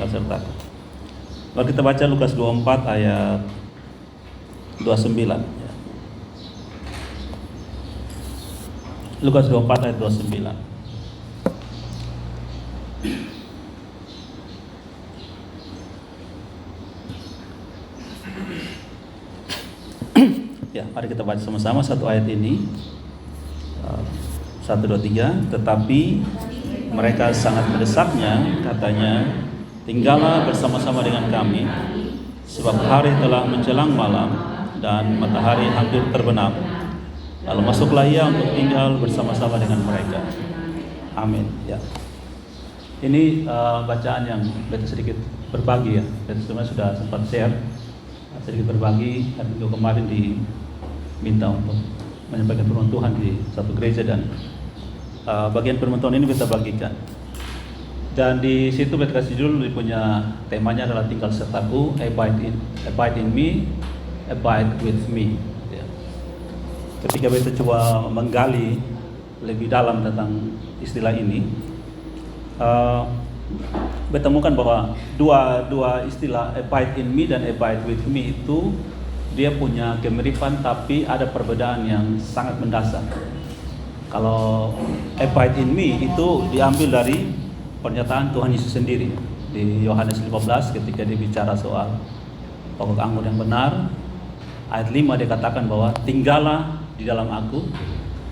tinggal sertaku. Lalu kita baca Lukas 24 ayat 29. Ya. Lukas 24 ayat 29. Ya, mari kita baca sama-sama satu ayat ini. 1, 2, 3. Tetapi mereka sangat mendesaknya, katanya, tinggallah bersama-sama dengan kami, sebab hari telah menjelang malam dan matahari hampir terbenam. Lalu masuklah ia untuk tinggal bersama-sama dengan mereka. Amin. Ya. Ini bacaan yang beta sedikit berbagi ya. Beta sebenarnya sudah sempat share sedikit berbagi hari minggu kemarin, diminta untuk menyampaikan firman Tuhan di satu gereja, dan bagian firman Tuhan ini kita bagikan. Dan di situ beta kasih judul, punya temanya adalah tinggal sertaku, abide in me, abide with me. Ya. Ketika beta coba menggali lebih dalam tentang istilah ini, beta temukan bahwa dua istilah abide in me dan abide with me itu dia punya kemiripan, tapi ada perbedaan yang sangat mendasar. Kalau abide in me itu diambil dari pernyataan Tuhan Yesus sendiri di Yohanes 15 ketika dia bicara soal pokok anggur yang benar. Ayat 5 dia katakan bahwa tinggallah di dalam aku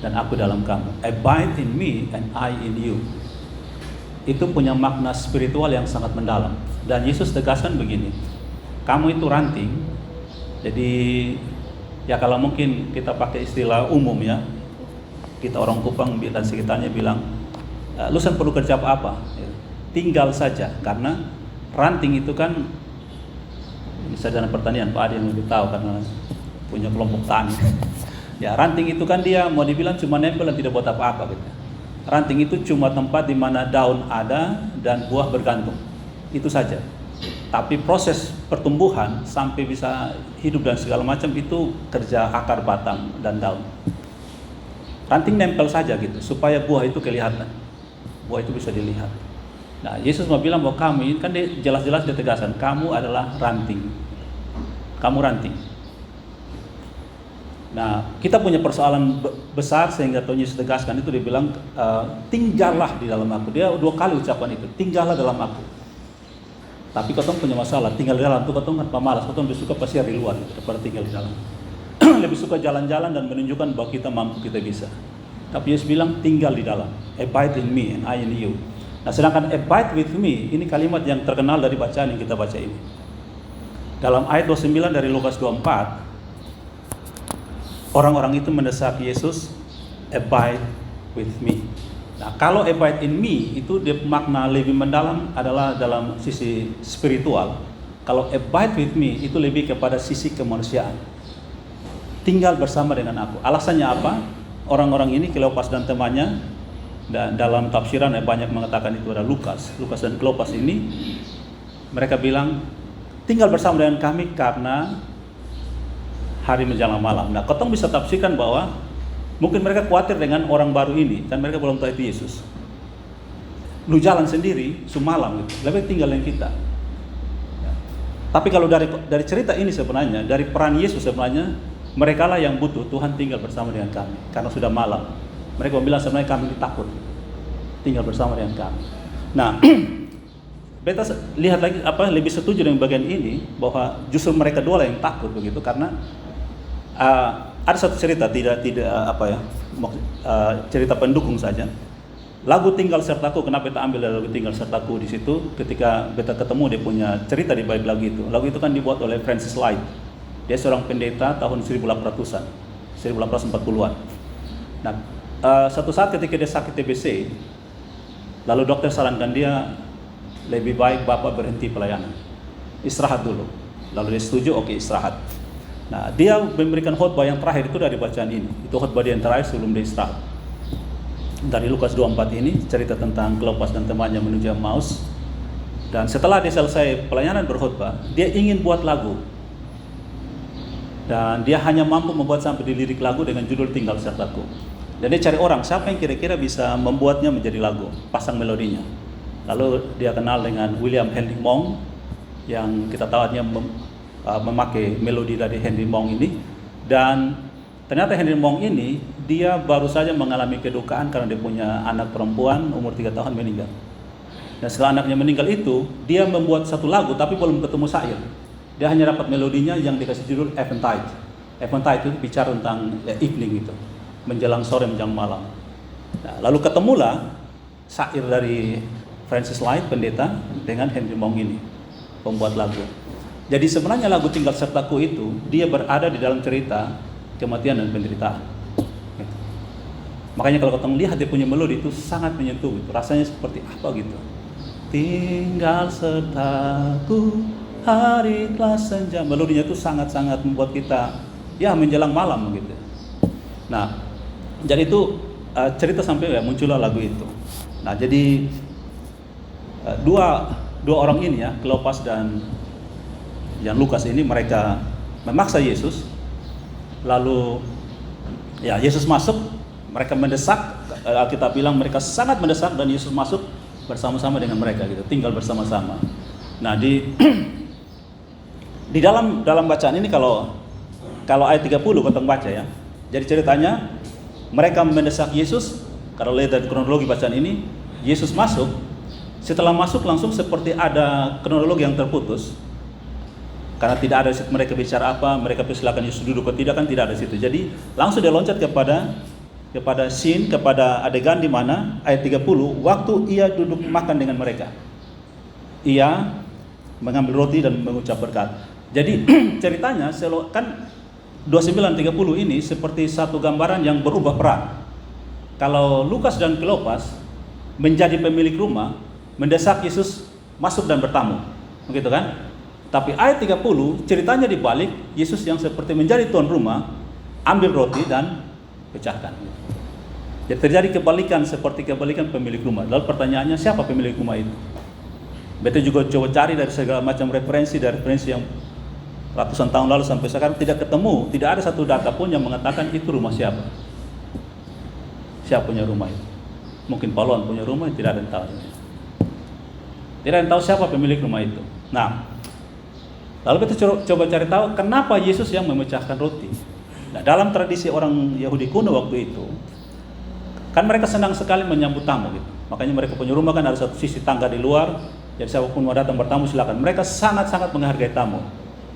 dan aku dalam kamu. Abide in me and I in you. Itu punya makna spiritual yang sangat mendalam. Dan Yesus tegaskan begini, kamu itu ranting. Jadi ya kalau mungkin kita pakai istilah umum ya, kita orang Kupang dan sekitarnya bilang, lu perlu kerja apa? Tinggal saja, karena ranting itu kan sarjana pertanian, Pak Adi yang lebih tahu karena punya kelompok tani. Ya, ranting itu kan dia mau dibilang cuma nempel dan tidak buat apa-apa gitu. Ranting itu cuma tempat di mana daun ada dan buah bergantung. Itu saja. Tapi proses pertumbuhan sampai bisa hidup dan segala macam itu kerja akar, batang, dan daun. Ranting nempel saja gitu supaya buah itu kelihatan. Buah itu bisa dilihat. Nah, Yesus mau bilang bahwa kami, kan dia jelas-jelas dia tegaskan, kamu adalah ranting. Kamu ranting. Nah, kita punya persoalan besar sehingga Tuhan Yesus tegaskan itu, dia bilang tinggallah di dalam aku. Dia 2 kali ucapan itu, tinggallah dalam aku. Tapi kau punya masalah, tinggal di dalam itu kau kan pemalas, kau lebih suka pasir di luar gitu, daripada tinggal di dalam. Lebih suka jalan-jalan dan menunjukkan bahwa kita mampu, kita bisa. Tapi Yesus bilang tinggal di dalam, abide in me and I in you. Nah, sedangkan abide with me, ini kalimat yang terkenal dari bacaan yang kita baca ini. Dalam ayat 29 dari Lukas 24, orang-orang itu mendesak Yesus, abide with me. Nah, kalau abide in me itu dia makna lebih mendalam adalah dalam sisi spiritual. Kalau abide with me itu lebih kepada sisi kemanusiaan. Tinggal bersama dengan aku. Alasannya apa? Orang-orang ini, Kleopas dan temannya, dan dalam tafsiran banyak mengatakan itu adalah Lukas dan Kleopas ini, mereka bilang tinggal bersama dengan kami karena hari menjelang malam. Nah, kau bisa tafsirkan bahwa mungkin mereka khawatir dengan orang baru ini, dan mereka belum tahu itu Yesus. Lu jalan sendiri, semalam gitu, lebih tinggal dengan kita. Ya. Tapi kalau dari cerita ini sebenarnya, dari peran Yesus sebenarnya, mereka lah yang butuh Tuhan tinggal bersama dengan kami, karena sudah malam. Mereka bilang sebenarnya kami takut tinggal bersama dengan kami. Nah, beta lihat lagi lebih setuju dengan bagian ini, bahwa justru mereka dua lah yang takut begitu, karena ada satu cerita cerita pendukung saja. Lagu Tinggal Sertaku, kenapa beta ambil lagu Tinggal Sertaku di situ? Ketika beta ketemu dia punya cerita di balik lagu itu. Lagu itu kan dibuat oleh Francis Light. Dia seorang pendeta tahun 1800-an, 1840-an. Nah, satu saat ketika dia sakit TBC, lalu dokter sarankan dia lebih baik bapak berhenti pelayanan, istirahat dulu. Lalu dia setuju, oke, istirahat. Nah, dia memberikan khotbah yang terakhir itu dari bacaan ini. Itu khotbah dia yang terakhir sebelum dia istirahat. Dari Lukas 24 ini cerita tentang Kleopas dan temannya menuju Emmaus. Dan setelah dia selesai pelayanan berkhotbah, dia ingin buat lagu. Dan dia hanya mampu membuat sampai di lirik lagu dengan judul Tinggal Sertaku. Dan dia cari orang, siapa yang kira-kira bisa membuatnya menjadi lagu, pasang melodinya. Lalu dia kenal dengan William Henry Monk, yang kita tahu artinya memakai melodi dari Henry Monk ini. Dan ternyata Henry Monk ini dia baru saja mengalami kedukaan karena dia punya anak perempuan umur 3 tahun meninggal. Dan setelah anaknya meninggal itu, dia membuat satu lagu tapi belum ketemu syair. Dia hanya dapat melodinya yang dikasih judul Eventide. Eventide itu bicara tentang evening itu, menjelang sore menjelang malam. Nah, lalu ketemulah syair dari Francis Light, pendeta, dengan Henry Monk ini, pembuat lagu. Jadi sebenarnya lagu Tinggal Sertaku itu, dia berada di dalam cerita kematian dan penderitaan. Gitu. Makanya kalau kita lihat dia punya melodi itu sangat menyentuh, gitu. Rasanya seperti apa gitu. Tinggal sertaku, hari telah senja. Melodinya itu sangat-sangat membuat kita ya menjelang malam gitu. Nah, jadi itu cerita sampai ya muncullah lagu itu. Nah, jadi dua orang ini ya, Kleopas dan yang Lukas ini, mereka memaksa Yesus. Lalu ya Yesus masuk, mereka mendesak, kita bilang mereka sangat mendesak, dan Yesus masuk bersama-sama dengan mereka gitu, tinggal bersama-sama. Nah, di dalam bacaan ini kalau ayat 30 kita baca ya. Jadi ceritanya mereka mendesak Yesus. Kalau lihat dari kronologi bacaan ini, Yesus masuk. Setelah masuk langsung seperti ada kronologi yang terputus. Karena tidak ada mereka bicara apa, mereka persilakan Yesus duduk atau tidak, kan tidak ada situ. Jadi langsung dia loncat kepada scene, kepada adegan di mana ayat 30, waktu ia duduk makan dengan mereka, ia mengambil roti dan mengucap berkat. Jadi ceritanya kan 29-30 ini seperti satu gambaran yang berubah peran. Kalau Lukas dan Kleopas menjadi pemilik rumah, mendesak Yesus masuk dan bertamu, begitu kan? Tapi ayat 30 ceritanya dibalik, Yesus yang seperti menjadi tuan rumah, ambil roti dan pecahkan. Jadi terjadi kebalikan, seperti kebalikan pemilik rumah. Lalu pertanyaannya, siapa pemilik rumah itu? Beta juga coba cari dari segala macam referensi yang ratusan tahun lalu sampai sekarang tidak ketemu, tidak ada satu data pun yang mengatakan itu rumah siapa. Siapa punya rumah itu? Mungkin Pauluan punya rumah, tidak ada yang tahu. Tidak ada yang tahu siapa pemilik rumah itu. Nah, lalu kita coba cari tahu kenapa Yesus yang memecahkan roti. Nah, dalam tradisi orang Yahudi kuno waktu itu, kan mereka senang sekali menyambut tamu gitu. Makanya mereka punya rumah kan ada satu sisi tangga di luar, jadi siapapun mau datang bertamu silakan. Mereka sangat-sangat menghargai tamu.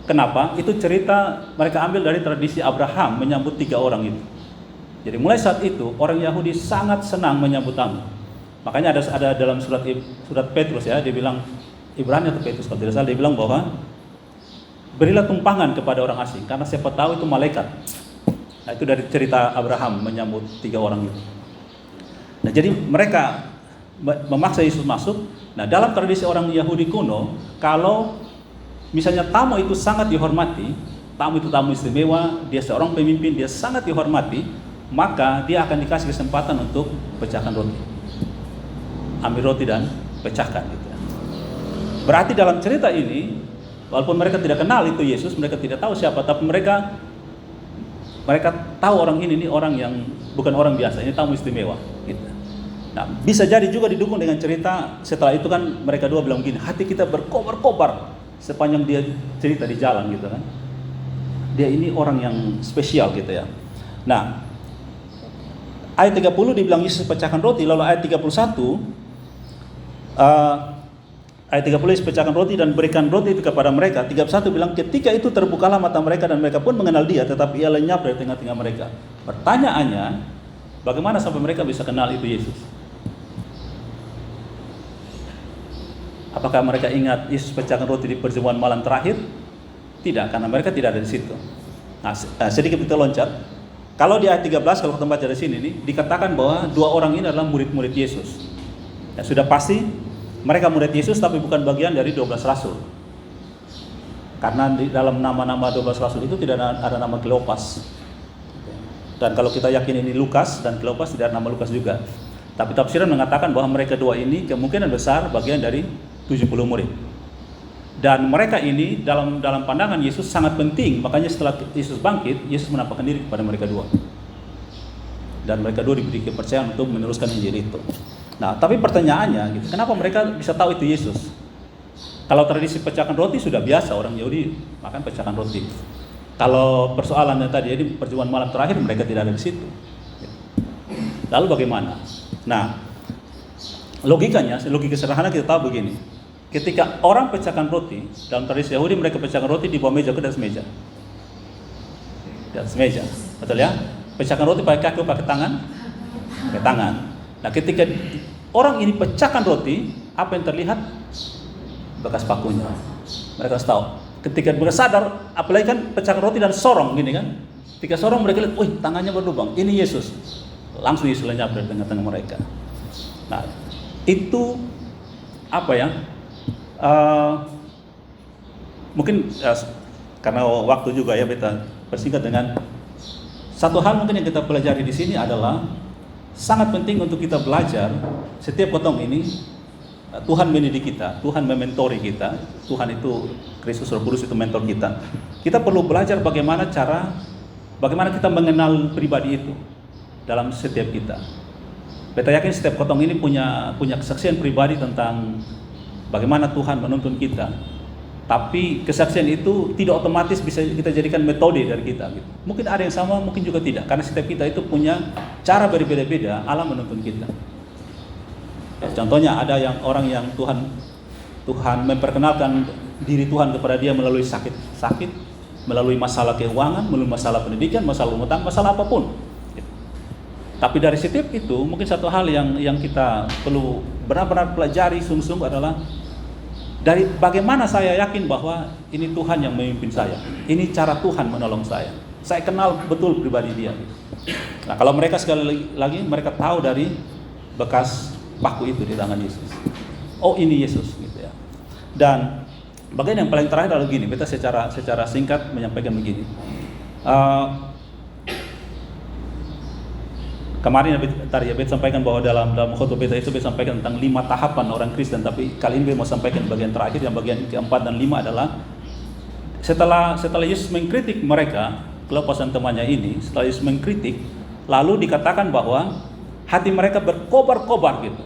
Kenapa? Itu cerita mereka ambil dari tradisi Abraham menyambut 3 orang itu. Jadi mulai saat itu orang Yahudi sangat senang menyambut tamu. Makanya ada dalam surat Petrus ya, dia bilang, Ibrani atau Petrus kalau tidak salah, dia bilang bahwa berilah tumpangan kepada orang asing, karena siapa tahu itu malaikat. Nah, itu dari cerita Abraham menyambut 3 orang itu. Nah, jadi mereka memaksa Yesus masuk. Nah, dalam tradisi orang Yahudi kuno, kalau misalnya tamu itu sangat dihormati, tamu itu tamu istimewa, dia seorang pemimpin, dia sangat dihormati, maka dia akan dikasih kesempatan untuk pecahkan roti. Ambil roti dan pecahkan gitu. Berarti dalam cerita ini, walaupun mereka tidak kenal itu Yesus, mereka tidak tahu siapa, tapi mereka tahu orang ini orang yang bukan orang biasa, ini tamu istimewa gitu. Nah, bisa jadi juga didukung dengan cerita setelah itu kan mereka dua bilang gini, hati kita berkobar-kobar sepanjang dia cerita di jalan gitu kan. Dia ini orang yang spesial gitu ya. Nah, ayat 30 dibilang Yesus pecahkan roti, lalu ayat 31 ayat 30 Yesus pecahkan roti dan berikan roti itu kepada mereka. 31 bilang ketika itu terbukalah mata mereka dan mereka pun mengenal dia, tetapi ia lenyap dari tengah-tengah mereka. Pertanyaannya, bagaimana sampai mereka bisa kenal itu Yesus? Apakah mereka ingat Yesus pecahkan roti di perjamuan malam terakhir? Tidak, karena mereka tidak ada di situ. Nah, sedikit kita loncat. Kalau di ayat 13, kalau kita baca dari sini nih, dikatakan bahwa 2 orang ini adalah murid-murid Yesus. Ya, sudah pasti mereka murid Yesus, tapi bukan bagian dari 12 rasul. Karena di dalam nama-nama 12 rasul itu tidak ada nama Kleopas. Dan kalau kita yakin ini Lukas dan Kleopas, tidak ada nama Lukas juga. Tapi tafsiran mengatakan bahwa mereka 2 ini kemungkinan besar bagian dari 70 murid. Dan mereka ini dalam pandangan Yesus sangat penting. Makanya setelah Yesus bangkit, Yesus menampakkan diri kepada mereka 2. Dan mereka 2 diberi kepercayaan untuk meneruskan Injil itu. Nah, tapi pertanyaannya gitu, kenapa mereka bisa tahu itu Yesus? Kalau tradisi pecahkan roti sudah biasa, orang Yahudi makan pecahkan roti. Kalau persoalannya tadi, ini perjamuan malam terakhir mereka tidak ada di situ. Lalu bagaimana? Nah, logika sederhana kita tahu begini. Ketika orang pecahkan roti, dalam tradisi Yahudi mereka pecahkan roti di bawah meja ke atas meja. Di atas meja, betul ya? Pecahkan roti pakai kaki, pakai tangan? Pakai tangan. Nah, ketika orang ini pecahkan roti, apa yang terlihat? Bekas pakunya. Mereka harus tahu. Ketika mereka sadar, apalagi kan pecahkan roti dan sorong gini kan. Ketika sorong mereka lihat, wih tangannya berlubang, ini Yesus. Langsung Yesus lenyap dari tengah-tengah mereka. Nah, itu apa ya? Mungkin karena waktu juga ya, beta persingkat dengan satu hal mungkin yang kita pelajari di sini adalah sangat penting untuk kita belajar setiap potong ini. Tuhan mendidik kita, Tuhan mementori kita, Tuhan itu Kristus Roh Kudus itu mentor kita. Kita perlu belajar bagaimana kita mengenal pribadi itu dalam setiap kita. Beta yakin setiap potong ini punya kesaksian pribadi tentang bagaimana Tuhan menuntun kita. Tapi kesaksian itu tidak otomatis bisa kita jadikan metode dari kita. Gitu. Mungkin ada yang sama, mungkin juga tidak. Karena setiap kita itu punya cara berbeda-beda Allah menuntun kita. Contohnya ada orang yang Tuhan memperkenalkan diri Tuhan kepada dia melalui sakit, melalui masalah keuangan, melalui masalah pendidikan, masalah rumah tangga, masalah apapun. Tapi dari setiap itu mungkin satu hal yang kita perlu benar-benar pelajari sungguh-sungguh adalah dari bagaimana saya yakin bahwa ini Tuhan yang memimpin saya, ini cara Tuhan menolong saya. Saya kenal betul pribadi dia. Nah, kalau mereka sekali lagi mereka tahu dari bekas paku itu di tangan Yesus. Oh, ini Yesus gitu ya. Dan bagian yang paling terakhir adalah gini, beta secara singkat menyampaikan begini. Kemarin tadi beta sampaikan bahwa dalam khotbah beta itu beta sampaikan tentang 5 tahapan orang Kristen, tapi kali ini beta mau sampaikan bagian terakhir, yang bagian keempat dan 5 adalah setelah Yesus mengkritik mereka, Kleopas dan temannya ini, setelah Yesus mengkritik, lalu dikatakan bahwa hati mereka berkobar-kobar gitu.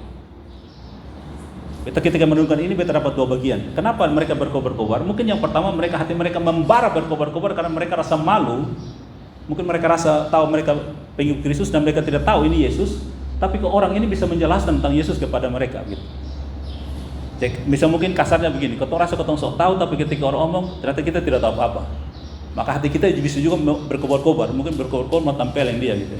Ketika menurunkan ini, beta dapat 2 bagian. Kenapa mereka berkobar-kobar? Mungkin yang pertama hati mereka membara berkobar-kobar karena mereka rasa malu. Mungkin mereka rasa tahu mereka pengikut Kristus dan mereka tidak tahu ini Yesus. Tapi kok orang ini bisa menjelaskan tentang Yesus kepada mereka gitu. Bisa mungkin kasarnya begini, ketong rasa ketong sok tahu, tapi ketika orang ngomong ternyata kita tidak tahu apa-apa. Maka hati kita bisa juga berkobar-kobar. Mungkin berkobar-kobar mau tampilin dia gitu.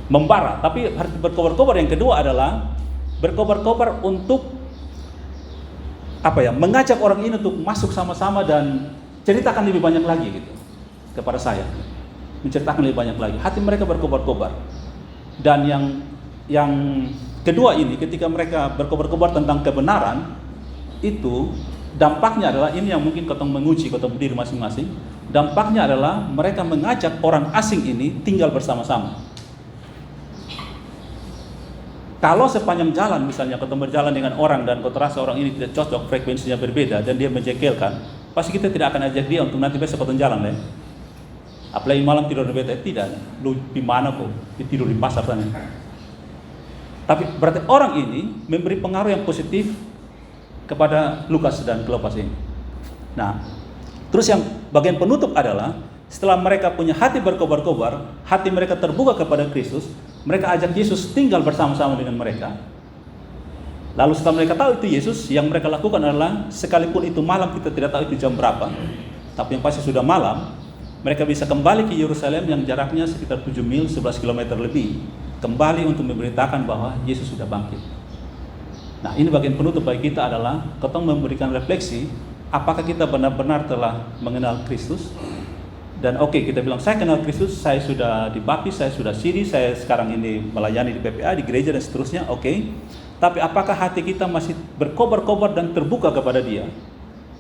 Membara, tapi berkobar-kobar yang kedua adalah berkobar-kobar untuk mengajak orang ini untuk masuk sama-sama dan ceritakan lebih banyak lagi gitu kepada saya, menceritakan lebih banyak lagi. Hati mereka berkobar-kobar. Dan yang kedua ini, ketika mereka berkobar-kobar tentang kebenaran, itu dampaknya adalah ini yang mungkin ketong menguji ketong diri masing-masing. Dampaknya adalah mereka mengajak orang asing ini tinggal bersama-sama. Kalau sepanjang jalan misalnya ketemu berjalan dengan orang dan kau terasa orang ini tidak cocok, frekuensinya berbeda dan dia menjengkelkan, pasti kita tidak akan ajak dia untuk nanti besok ketemu jalan deh. Apalagi malam tidur di bete, tidak. Lu di mana kok? Tidur di pasar sana. Tapi berarti orang ini memberi pengaruh yang positif kepada Lukas dan Kleopas ini. Nah, terus yang bagian penutup adalah setelah mereka punya hati berkobar-kobar, hati mereka terbuka kepada Kristus, mereka ajak Yesus tinggal bersama-sama dengan mereka. Lalu setelah mereka tahu itu Yesus, yang mereka lakukan adalah sekalipun itu malam, kita tidak tahu itu jam berapa, tapi yang pasti sudah malam, mereka bisa kembali ke Yerusalem yang jaraknya sekitar 7 mil, 11 km lebih, kembali untuk memberitakan bahwa Yesus sudah bangkit. Nah, ini bagian penutup bagi kita adalah ketong memberikan refleksi, apakah kita benar-benar telah mengenal Kristus? Dan kita bilang, saya kenal Kristus, saya sudah dibaptis, saya sudah siri, saya sekarang ini melayani di PPA, di gereja dan seterusnya, Tapi apakah hati kita masih berkobar-kobar dan terbuka kepada Dia?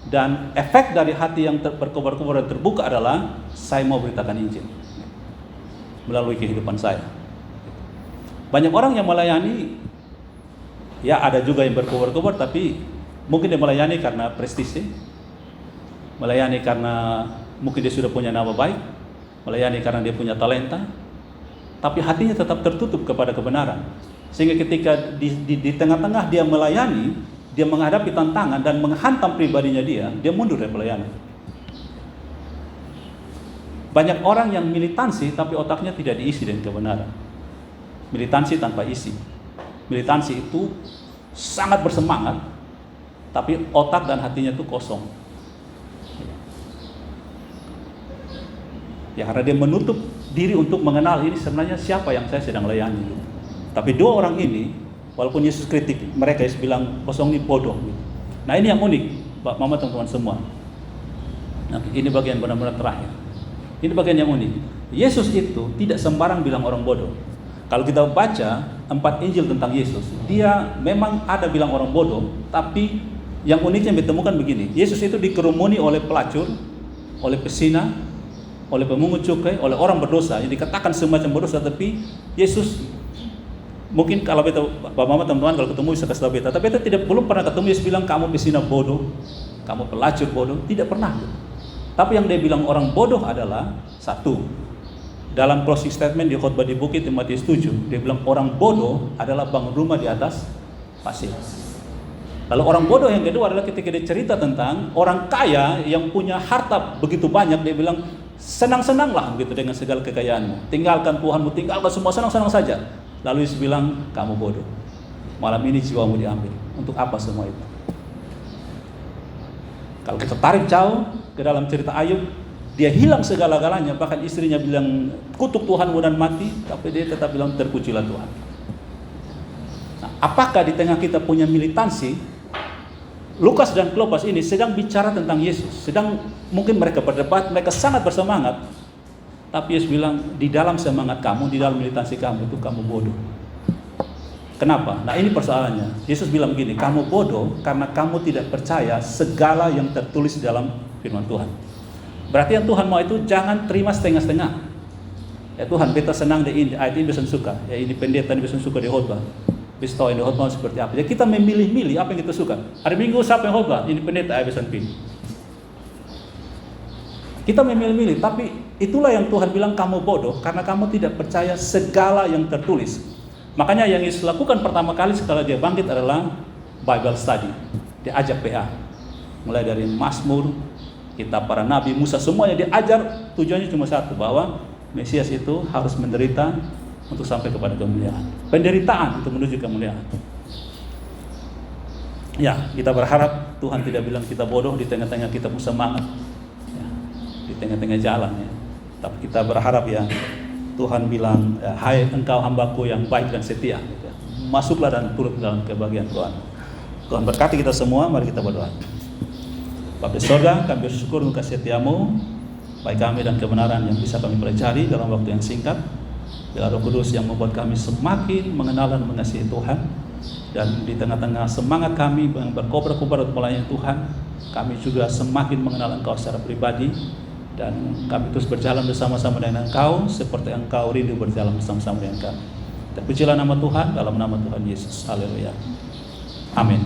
Dan efek dari hati yang berkobar-kobar dan terbuka adalah, saya mau beritakan Injil melalui kehidupan saya. Banyak orang yang melayani, ya ada juga yang berkobar-kobar, tapi mungkin dia melayani karena prestise, melayani karena mungkin dia sudah punya nama baik, melayani karena dia punya talenta, tapi hatinya tetap tertutup kepada kebenaran. Sehingga ketika di tengah-tengah dia melayani, dia menghadapi tantangan dan menghantam pribadinya dia mundur dari pelayanan. Banyak orang yang militansi tapi otaknya tidak diisi dengan kebenaran. Militansi tanpa isi. Militansi itu sangat bersemangat, tapi otak dan hatinya itu kosong. Ya, karena dia menutup diri untuk mengenal ini sebenarnya siapa yang saya sedang layani. Tapi dua orang ini, walaupun Yesus kritik mereka, Yesus bilang kosong ini bodoh. Nah, ini yang unik, Pak Mama, teman-teman semua. Nah, ini bagian benar-benar terakhir. Ini bagian yang unik. Yesus itu tidak sembarang bilang orang bodoh. Kalau kita baca 4 Injil tentang Yesus, dia memang ada bilang orang bodoh, tapi yang uniknya ditemukan begini. Yesus itu dikerumuni oleh pelacur, oleh pesina, oleh pemungut cukai, oleh orang berdosa yang dikatakan semacam berdosa, tapi Yesus mungkin kalau beta Bapak Mama teman-teman kalau ketemu bisa kasih tahu beta, tapi beta belum pernah ketemu Yesus bilang kamu pesina bodoh, kamu pelacur bodoh, tidak pernah. Tapi yang dia bilang orang bodoh adalah satu, dalam closing statement di khotbah di bukit di Matius 7, dia bilang orang bodoh adalah bangun rumah di atas pasir. Lalu orang bodoh yang kedua adalah ketika dia cerita tentang orang kaya yang punya harta begitu banyak, dia bilang senang-senanglah begitu dengan segala kekayaanmu, tinggalkan Tuhanmu, tinggalkan semua, senang-senang saja. Lalu Yesus bilang kamu bodoh, malam ini jiwamu diambil. Untuk apa semua itu? Kalau kita tarik jauh ke dalam cerita Ayub, dia hilang segala-galanya, bahkan istrinya bilang kutuk Tuhanmu dan mati, tapi dia tetap bilang terpujilah Tuhan. Nah, apakah di tengah kita punya militansi? Lukas dan Klopas ini sedang bicara tentang Yesus, sedang mungkin mereka berdebat, mereka sangat bersemangat, tapi Yesus bilang di dalam semangat kamu, di dalam militansi kamu itu kamu bodoh. Kenapa? Nah, ini persoalannya. Yesus bilang begini, kamu bodoh karena kamu tidak percaya segala yang tertulis dalam firman Tuhan. Berarti yang Tuhan mau itu jangan terima setengah-setengah. Ya Tuhan, beta senang di ini, ayat ini beta suka. Ya ini pendeta ini beta suka di khotbah. Beta tahu ini khotbah seperti apa. Ya kita memilih-milih apa yang kita suka. Hari Minggu siapa yang khotbah? Ini pendeta ayat beta pilih. Kita memilih-milih, tapi itulah yang Tuhan bilang kamu bodoh karena kamu tidak percaya segala yang tertulis. Makanya yang Yesus lakukan pertama kali setelah dia bangkit adalah Bible study. Dia ajak PA. Mulai dari Mazmur, kitab para nabi, Musa, semuanya diajar, tujuannya cuma satu, bahwa Mesias itu harus menderita untuk sampai kepada kemuliaan. Penderitaan untuk menuju kemuliaan. Ya, kita berharap Tuhan tidak bilang kita bodoh di tengah-tengah kita semangat, ya, di tengah-tengah jalan, ya. Tapi kita berharap ya Tuhan bilang, hai engkau hambaku yang baik dan setia, gitu ya. Masuklah dan turut dalam kebahagiaan Tuhan. Tuhan berkati kita semua, mari kita berdoa. Bapa di surga, kami bersyukur untuk kasih setiamu, baik kami dan kebenaran yang bisa kami pelajari dalam waktu yang singkat. Biar Roh Kudus yang membuat kami semakin mengenal dan mengasihi Tuhan. Dan di tengah-tengah semangat kami yang berkobar-kobar untuk melayani Tuhan, kami juga semakin mengenal Engkau secara pribadi. Dan kami terus berjalan bersama-sama dengan Engkau seperti Engkau rindu berjalan bersama-sama dengan kami. Terpujilah nama Tuhan dalam nama Tuhan Yesus. Haleluya. Amin.